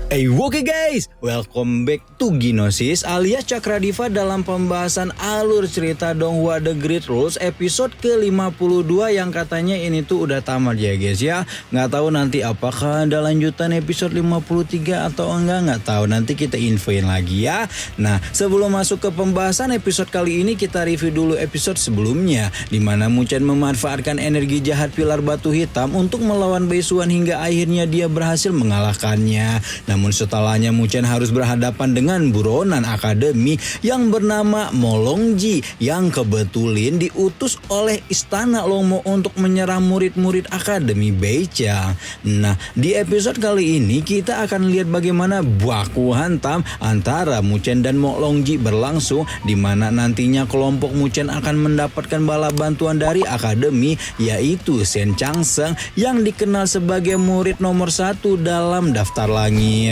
Oke guys, welcome back to Ginosis alias Cakradiva dalam pembahasan alur cerita Donghua The Great Rules episode ke-52 yang katanya ini tuh udah tamat ya guys ya. Nggak tahu nanti apakah ada lanjutan episode 53 atau nggak tahu, nanti kita infoin lagi ya. Nah, sebelum masuk ke pembahasan episode kali ini kita review dulu episode sebelumnya di mana Muchen memanfaatkan energi jahat pilar batu hitam untuk melawan Baisuan hingga akhirnya dia berhasil mengalahkannya. Namun setelahnya Muchen harus berhadapan dengan buronan akademi yang bernama Molongji yang kebetulan diutus oleh Istana Longmo untuk menyerang murid-murid akademi Beichang. Nah, di episode kali ini kita akan lihat bagaimana baku hantam antara Muchen dan Molongji berlangsung, di mana nantinya kelompok Muchen akan mendapatkan bala bantuan dari akademi yaitu Shen Changseng yang dikenal sebagai murid nomor 1 dalam daftar langit.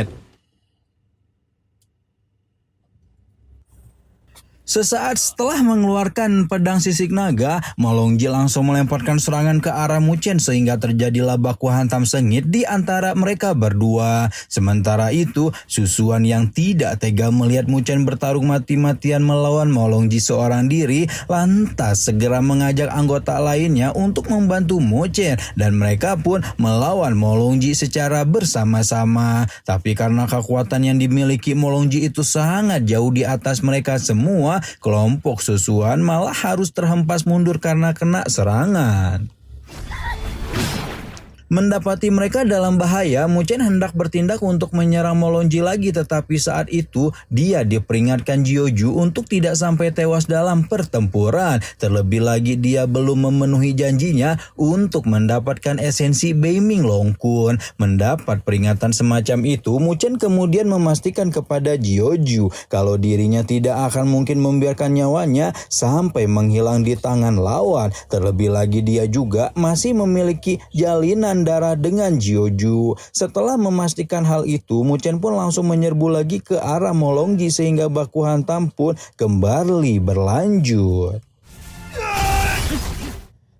Sesaat setelah mengeluarkan pedang sisik naga, Molongji langsung melemparkan serangan ke arah Muchen sehingga terjadilah baku hantam sengit di antara mereka berdua. Sementara itu, Susuan yang tidak tega melihat Muchen bertarung mati-matian melawan Molongji seorang diri, lantas segera mengajak anggota lainnya untuk membantu Muchen dan mereka pun melawan Molongji secara bersama-sama. Tapi karena kekuatan yang dimiliki Molongji itu sangat jauh di atas mereka semua, kelompok Susuan malah harus terhempas mundur karena kena serangan. Mendapati mereka dalam bahaya, Muchen hendak bertindak untuk menyerang Molongji lagi, tetapi saat itu dia diperingatkan Jiuju untuk tidak sampai tewas dalam pertempuran. Terlebih lagi dia belum memenuhi janjinya untuk mendapatkan esensi Beiming Longkun. Mendapat peringatan semacam itu, Muchen kemudian memastikan kepada Jiuju kalau dirinya tidak akan mungkin membiarkan nyawanya sampai menghilang di tangan lawan. Terlebih lagi dia juga masih memiliki jalinan darah dengan Jiuju. Setelah memastikan hal itu, Muchen pun langsung menyerbu lagi ke arah Molongji sehingga baku hantam pun kembali berlanjut.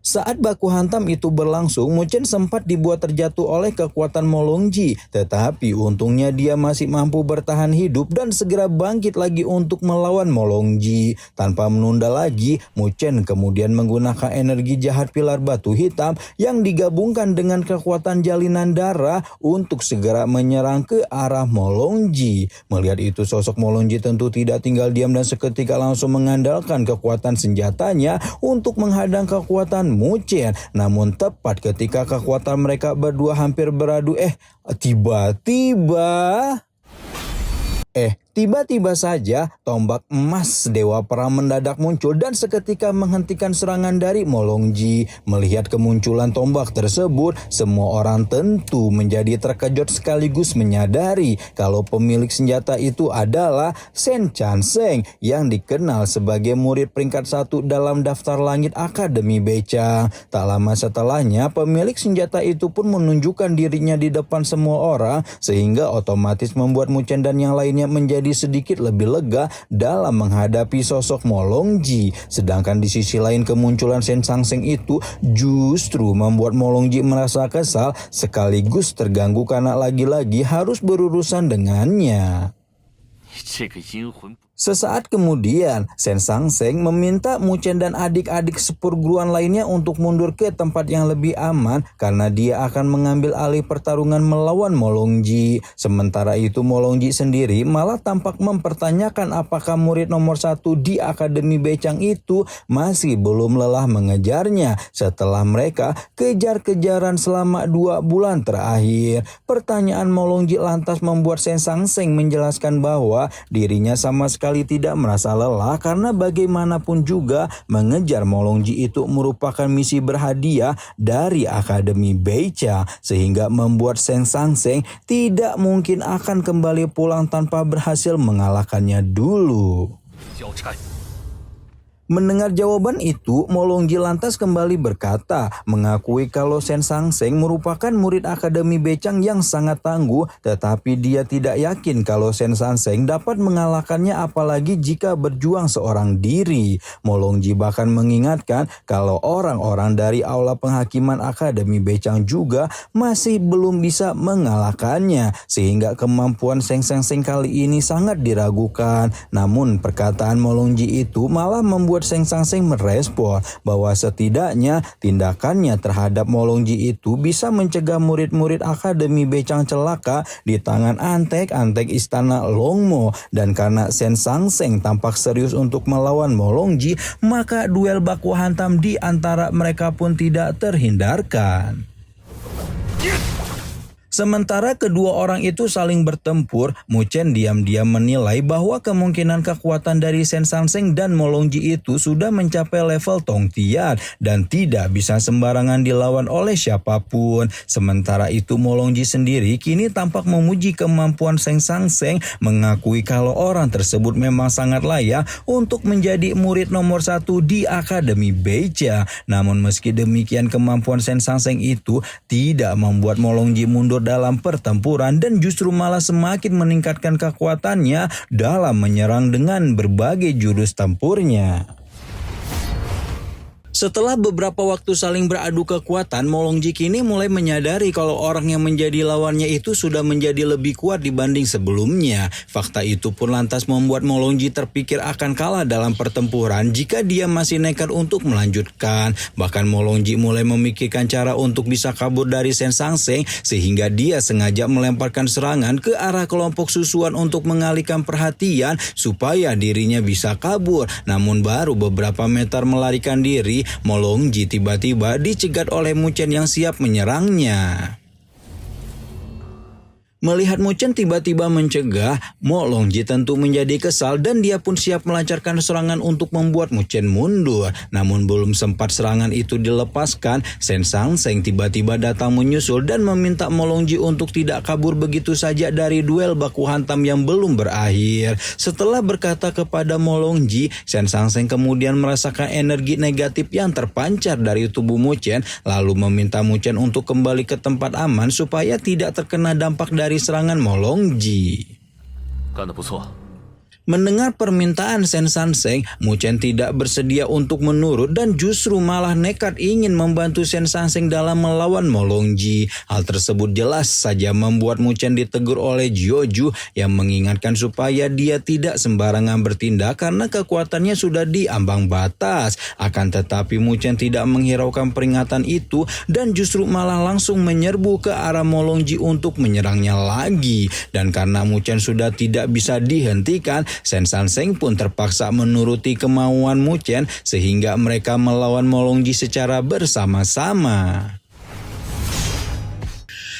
Saat baku hantam itu berlangsung, Muchen sempat dibuat terjatuh oleh kekuatan Molongji. Tetapi untungnya dia masih mampu bertahan hidup dan segera bangkit lagi untuk melawan Molongji. Tanpa menunda lagi, Muchen kemudian menggunakan energi jahat pilar batu hitam yang digabungkan dengan kekuatan jalinan darah untuk segera menyerang ke arah Molongji. Melihat itu, sosok Molongji tentu tidak tinggal diam dan seketika langsung mengandalkan kekuatan senjatanya untuk menghadang kekuatan Muchen. Namun tepat ketika kekuatan mereka berdua hampir beradu, tiba-tiba saja tombak emas Dewa Perang mendadak muncul dan seketika menghentikan serangan dari Molongji. Melihat kemunculan tombak tersebut, semua orang tentu menjadi terkejut sekaligus menyadari kalau pemilik senjata itu adalah Shen Changseng yang dikenal sebagai murid peringkat 1 dalam daftar langit Akademi Beichang. Tak lama setelahnya, pemilik senjata itu pun menunjukkan dirinya di depan semua orang sehingga otomatis membuat Muchen dan yang lainnya menjadi sedikit lebih lega dalam menghadapi sosok Molongji. Sedangkan di sisi lain, kemunculan Shen Changseng itu justru membuat Molongji merasa kesal sekaligus terganggu karena lagi-lagi harus berurusan dengannya. Sesaat kemudian, Shen Changseng meminta Muchen dan adik-adik seperguruan lainnya untuk mundur ke tempat yang lebih aman karena dia akan mengambil alih pertarungan melawan Molongji. Sementara itu, Molongji sendiri malah tampak mempertanyakan apakah murid nomor 1 di Akademi Beichang itu masih belum lelah mengejarnya setelah mereka kejar-kejaran selama 2 bulan terakhir. Pertanyaan Molongji lantas membuat Shen Changseng menjelaskan bahwa dirinya sama sekali tidak merasa lelah karena bagaimanapun juga mengejar Molongji itu merupakan misi berhadiah dari Akademi Beichang, sehingga membuat Shen Changseng tidak mungkin akan kembali pulang tanpa berhasil mengalahkannya dulu. Mendengar jawaban itu, Molongji lantas kembali berkata, mengakui kalau Sen Sangseng merupakan murid Akademi Becang yang sangat tangguh, tetapi dia tidak yakin kalau Sen Sangseng dapat mengalahkannya apalagi jika berjuang seorang diri. Molongji bahkan mengingatkan kalau orang-orang dari Aula Penghakiman Akademi Becang juga masih belum bisa mengalahkannya, sehingga kemampuan Sen Sangseng kali ini sangat diragukan. Namun perkataan Molongji itu malah membuat Sen Sangseng merespon bahwa setidaknya tindakannya terhadap Molongji itu bisa mencegah murid-murid Akademi Becang celaka di tangan antek-antek istana Longmo, dan karena Sen Sangseng tampak serius untuk melawan Molongji, maka duel baku hantam di antara mereka pun tidak terhindarkan. Sementara kedua orang itu saling bertempur, Mu Chen diam-diam menilai bahwa kemungkinan kekuatan dari Sen Sangseng dan Molongji itu sudah mencapai level Tong Tian dan tidak bisa sembarangan dilawan oleh siapapun. Sementara itu Molongji sendiri kini tampak memuji kemampuan Sen Sangseng, mengakui kalau orang tersebut memang sangat layak untuk menjadi murid nomor 1 di Akademi Beja. Namun meski demikian kemampuan Sen Sangseng itu tidak membuat Molongji mundur dalam pertempuran dan justru malah semakin meningkatkan kekuatannya dalam menyerang dengan berbagai jurus tempurnya. Setelah beberapa waktu saling beradu kekuatan, Molongji kini mulai menyadari kalau orang yang menjadi lawannya itu sudah menjadi lebih kuat dibanding sebelumnya. Fakta itu pun lantas membuat Molongji terpikir akan kalah dalam pertempuran jika dia masih nekat untuk melanjutkan. Bahkan Molongji mulai memikirkan cara untuk bisa kabur dari Sen Sangseng, sehingga dia sengaja melemparkan serangan ke arah kelompok susuan untuk mengalihkan perhatian supaya dirinya bisa kabur. Namun baru beberapa meter melarikan diri, Molongji tiba-tiba dicegat oleh Mu Chen yang siap menyerangnya. Melihat Mu Chen tiba-tiba mencegah, Molongji tentu menjadi kesal dan dia pun siap melancarkan serangan untuk membuat Mu Chen mundur. Namun belum sempat serangan itu dilepaskan, Sen Sangseng tiba-tiba datang menyusul dan meminta Molongji untuk tidak kabur begitu saja dari duel baku hantam yang belum berakhir. Setelah berkata kepada Molongji, Sen Sangseng kemudian merasakan energi negatif yang terpancar dari tubuh Mu Chen, lalu meminta Mu Chen untuk kembali ke tempat aman supaya tidak terkena dampak dari serangan Molongji. 干得不错。 Mendengar permintaan Sen Sangseng, Mu Chen tidak bersedia untuk menurut dan justru malah nekat ingin membantu Sen Sangseng dalam melawan Molongji. Hal tersebut jelas saja membuat Mu Chen ditegur oleh Jiuju yang mengingatkan supaya dia tidak sembarangan bertindak karena kekuatannya sudah di ambang batas. Akan tetapi Mu Chen tidak menghiraukan peringatan itu dan justru malah langsung menyerbu ke arah Molongji untuk menyerangnya lagi. Dan karena Mu Chen sudah tidak bisa dihentikan, Sen Sangseng pun terpaksa menuruti kemauan Mu Chen sehingga mereka melawan Molongji secara bersama-sama.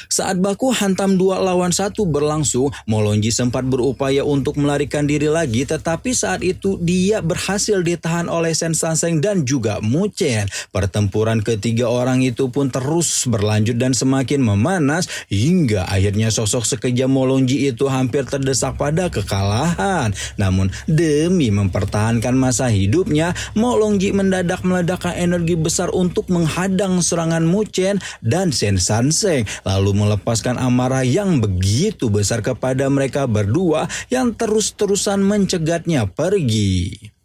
Saat baku hantam 2 lawan 1 berlangsung, Molongji sempat berupaya untuk melarikan diri lagi, tetapi saat itu dia berhasil ditahan oleh Sen Sangseng dan juga Mu Chen. Pertempuran ketiga orang itu pun terus berlanjut dan semakin memanas hingga akhirnya sosok sekejam Molongji itu hampir terdesak pada kekalahan. Namun demi mempertahankan masa hidupnya, Molongji mendadak meledakkan energi besar untuk menghadang serangan Mu Chen dan Sen Sangseng, lalu melepaskan amarah yang begitu besar kepada mereka berdua yang terus-terusan mencegatnya pergi.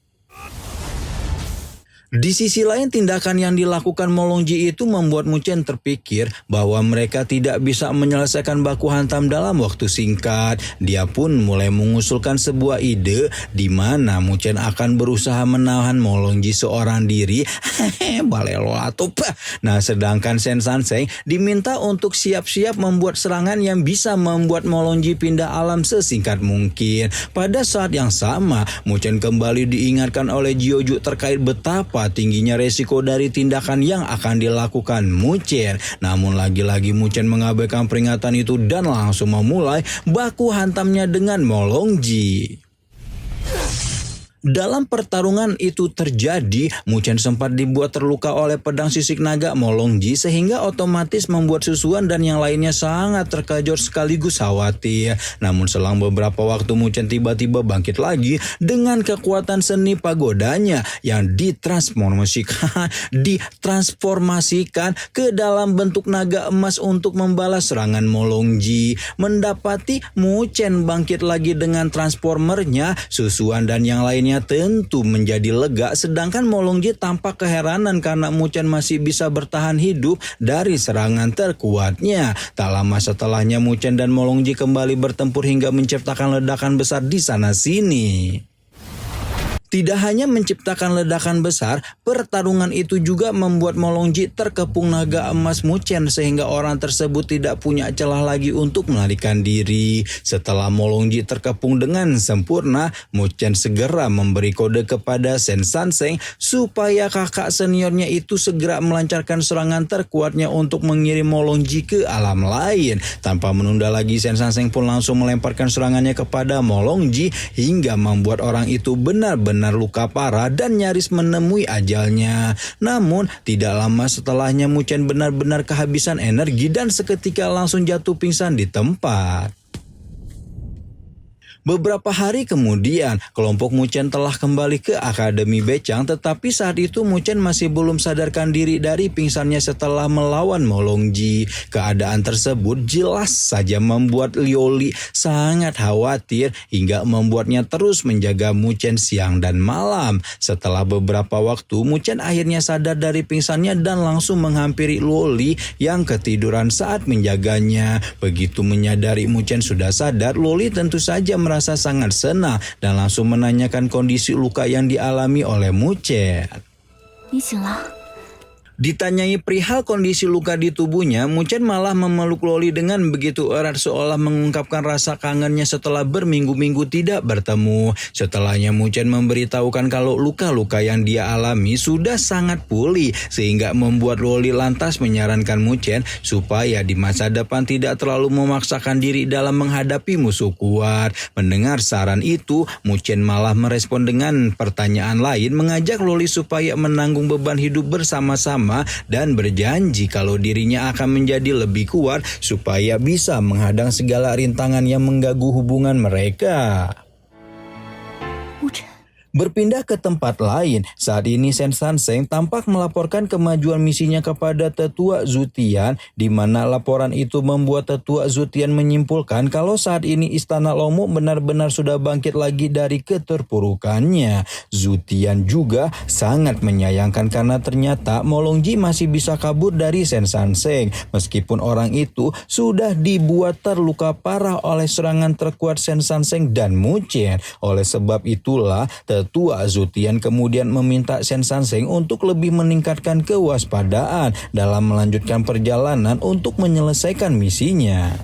Di sisi lain, tindakan yang dilakukan Molongji itu membuat Mu Chen terpikir bahwa mereka tidak bisa menyelesaikan baku hantam dalam waktu singkat. Dia pun mulai mengusulkan sebuah ide di mana Mu Chen akan berusaha menahan Molongji seorang diri. Balelo atup. Nah, sedangkan Sen Sangseng diminta untuk siap-siap membuat serangan yang bisa membuat Molongji pindah alam sesingkat mungkin. Pada saat yang sama, Mu Chen kembali diingatkan oleh Jiuju terkait betapa tingginya resiko dari tindakan yang akan dilakukan Mu Chen. Namun lagi-lagi Mu Chen mengabaikan peringatan itu dan langsung memulai baku hantamnya dengan Molongji. Dalam pertarungan itu terjadi, Muchen sempat dibuat terluka oleh pedang sisik naga Molongji sehingga otomatis membuat Susuan dan yang lainnya sangat terkejut sekaligus khawatir. Namun selang beberapa waktu Muchen tiba-tiba bangkit lagi dengan kekuatan seni pagodanya yang ditransformasikan ke dalam bentuk naga emas untuk membalas serangan Molongji. Mendapati Muchen bangkit lagi dengan transformernya, Susuan dan yang lainnya tentu menjadi lega, sedangkan Molongji tampak keheranan karena Muchen masih bisa bertahan hidup dari serangan terkuatnya. Tak lama setelahnya Muchen dan Molongji kembali bertempur hingga menciptakan ledakan besar di sana-sini. Tidak hanya menciptakan ledakan besar, pertarungan itu juga membuat Molongji terkepung naga emas Muchen sehingga orang tersebut tidak punya celah lagi untuk melarikan diri. Setelah Molongji terkepung dengan sempurna, Muchen segera memberi kode kepada Sen Sanseng supaya kakak seniornya itu segera melancarkan serangan terkuatnya untuk mengirim Molongji ke alam lain. Tanpa menunda lagi, Sen Sanseng pun langsung melemparkan serangannya kepada Molongji hingga membuat orang itu benar-benar luka parah dan nyaris menemui ajalnya. Namun tidak lama setelahnya Muchen benar-benar kehabisan energi dan seketika langsung jatuh pingsan di tempat. Beberapa hari kemudian, kelompok Muchen telah kembali ke Akademi Bechang, tetapi saat itu Muchen masih belum sadarkan diri dari pingsannya setelah melawan Molongji. Keadaan tersebut jelas saja membuat Lioli sangat khawatir hingga membuatnya terus menjaga Muchen siang dan malam. Setelah beberapa waktu, Muchen akhirnya sadar dari pingsannya dan langsung menghampiri Lioli yang ketiduran saat menjaganya. Begitu menyadari Muchen sudah sadar, Lioli tentu saja merasa sangat senang dan langsung menanyakan kondisi luka yang dialami oleh Muchen. Ditanyai perihal kondisi luka di tubuhnya, Muchen malah memeluk Loli dengan begitu erat seolah mengungkapkan rasa kangennya setelah berminggu-minggu tidak bertemu. Setelahnya Muchen memberitahukan kalau luka-luka yang dia alami sudah sangat pulih sehingga membuat Loli lantas menyarankan Muchen supaya di masa depan tidak terlalu memaksakan diri dalam menghadapi musuh kuat. Mendengar saran itu, Muchen malah merespon dengan pertanyaan lain, mengajak Loli supaya menanggung beban hidup bersama-sama dan berjanji kalau dirinya akan menjadi lebih kuat supaya bisa menghadang segala rintangan yang mengganggu hubungan mereka. Berpindah ke tempat lain, saat ini Sen Sanseng tampak melaporkan kemajuan misinya kepada Tetua Zutian, di mana laporan itu membuat Tetua Zutian menyimpulkan kalau saat ini Istana Lomo benar-benar sudah bangkit lagi dari keterpurukannya. Zutian juga sangat menyayangkan karena ternyata Molongji masih bisa kabur dari Sen Sanseng, meskipun orang itu sudah dibuat terluka parah oleh serangan terkuat Sen Sanseng dan Muchen. Oleh sebab itulah, Tetua Zutian kemudian meminta Sen Sanseng untuk lebih meningkatkan kewaspadaan dalam melanjutkan perjalanan untuk menyelesaikan misinya.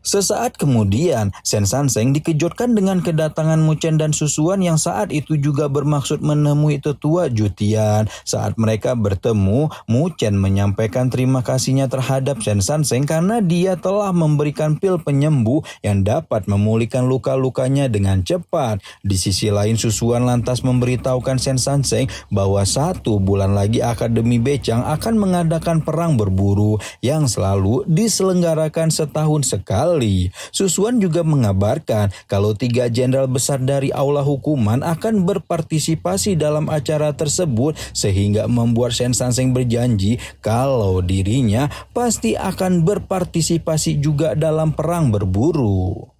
Sesaat kemudian, Sen Sanseng dikejutkan dengan kedatangan Muchen dan Susuan yang saat itu juga bermaksud menemui Tetua Zutian. Saat mereka bertemu, Muchen menyampaikan terima kasihnya terhadap Sen Sanseng karena dia telah memberikan pil penyembuh yang dapat memulihkan luka-lukanya dengan cepat. Di sisi lain, Susuan lantas memberitahukan Sen Sanseng bahwa 1 bulan lagi Akademi Bechang akan mengadakan perang berburu yang selalu diselenggarakan setahun sekali. Susuan juga mengabarkan kalau 3 jenderal besar dari Aula Hukuman akan berpartisipasi dalam acara tersebut sehingga membuat Sen Sanseng berjanji kalau dirinya pasti akan berpartisipasi juga dalam perang berburu.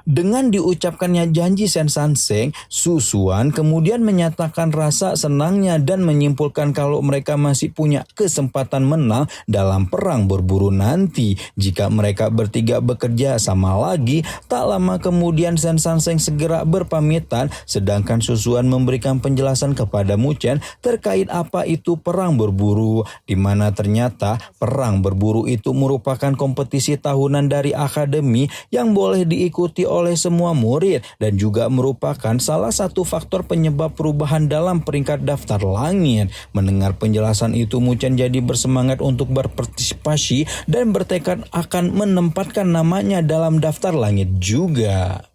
Dengan diucapkannya janji Sen Sanseng, Susuan kemudian menyatakan rasa senangnya dan menyimpulkan kalau mereka masih punya kesempatan menang dalam perang berburu nanti. Jika mereka bertiga bekerja sama lagi, tak lama kemudian Sen Sanseng segera berpamitan, sedangkan Susuan memberikan penjelasan kepada Muchen terkait apa itu perang berburu, di mana ternyata perang berburu itu merupakan kompetisi tahunan dari akademi yang boleh diikuti oleh semua murid dan juga merupakan salah satu faktor penyebab perubahan dalam peringkat daftar langit. Mendengar penjelasan itu, Muchen jadi bersemangat untuk berpartisipasi dan bertekad akan menempatkan namanya dalam daftar langit juga.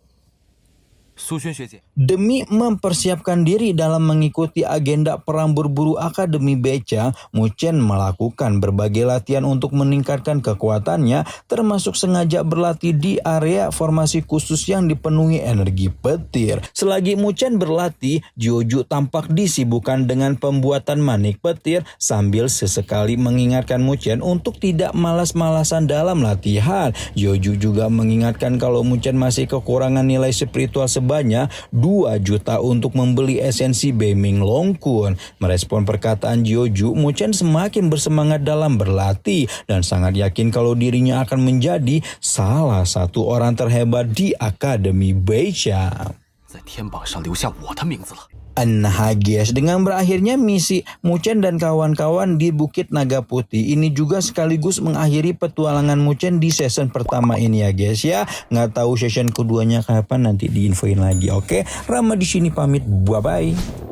苏萱学姐， Demi mempersiapkan diri dalam mengikuti agenda perang berburu Akademi Beca, Muchen melakukan berbagai latihan untuk meningkatkan kekuatannya, termasuk sengaja berlatih di area formasi khusus yang dipenuhi energi petir. Selagi Muchen berlatih, Jiuju tampak disibukkan dengan pembuatan manik petir sambil sesekali mengingatkan Muchen untuk tidak malas-malasan dalam latihan. Jiuju juga mengingatkan kalau Muchen masih kekurangan nilai spiritual sebanyak 2 juta untuk membeli esensi Beiming Longkun. Merespon perkataan Jiuju, Muchen semakin bersemangat dalam berlatih dan sangat yakin kalau dirinya akan menjadi salah satu orang terhebat di Akademi Beca. 在天榜上留下我的名字了。 Nah guys, dengan berakhirnya misi Muchen dan kawan-kawan di Bukit Naga Putih ini juga sekaligus mengakhiri petualangan Muchen di season pertama ini ya guys ya. Nggak tahu season keduanya kapan, nanti diinfoin lagi. Oke, Rama di sini pamit, bye bye.